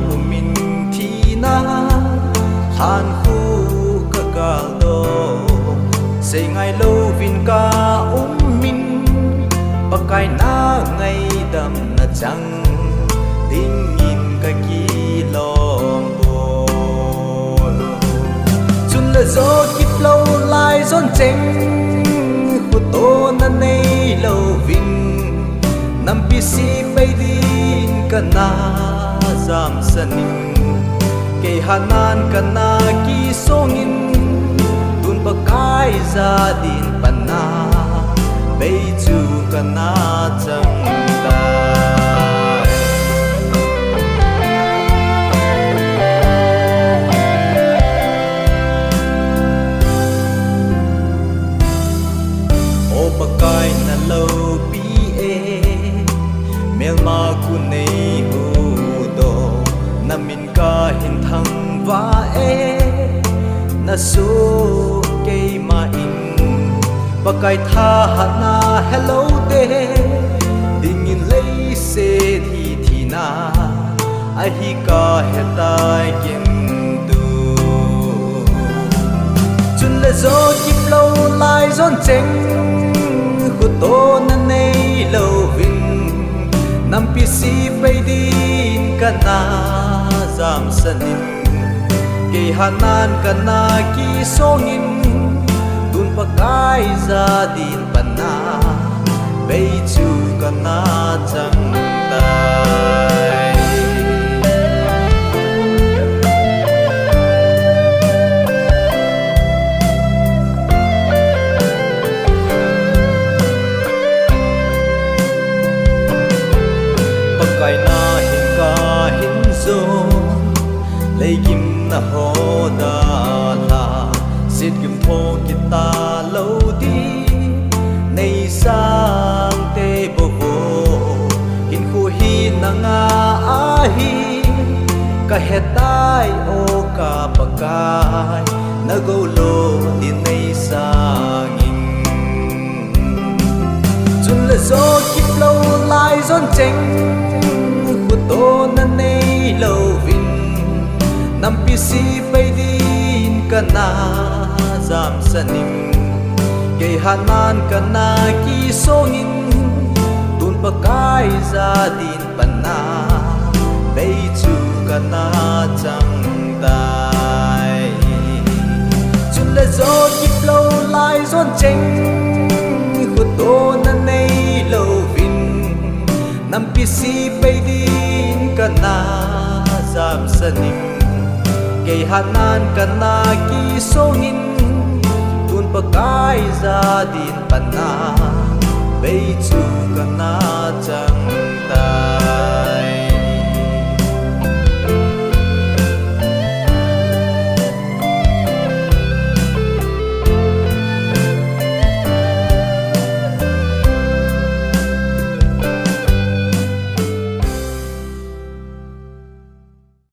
mu min thi na than khu ka gal do se ngai lo vin ka min pakai na ngai dam na chang ding in ka ki lom bo chun le zo kip lo lai zon cheng khu to na nei lo vin nam pi si pai din ka na zam sanin ke hanan ka na ki songin tun pakai za din pana bay chu ka na chang ta o pakai na lo pi e mel ma ku nei hu do na min ka hin thang va e na su ke ma in pakai tha na hello de ding in lei se thi na a hi ka hetai kin du chun le zo kip lo lai zon cheng khu to na nei lo vin nam pi si pai din ka na zam sanin ke hanan ka na ki songin tun pakai za din pana bay chu ka na chang tai pakai na hin ka hin zo lấy kim na ho da la sit kim tho kita lâu đi nay sang te bo bo hin khu hi na nga a hi ka hetai o ka pakai na go lo din nay sang in chun le zo kip lo lai zon cheng khu to na nei lo vin nam pi si pai din ka na zam sanin ke hanan ka na ki songin tun pakai za din pana bay chu ka na chang tai chun le zo kip lo lai zon cheng khu to na nei lo vin nam pi si pai din ka na zam sanin ke hanan ka na ki songin tun pakai za din pana bay chu ka na chang ta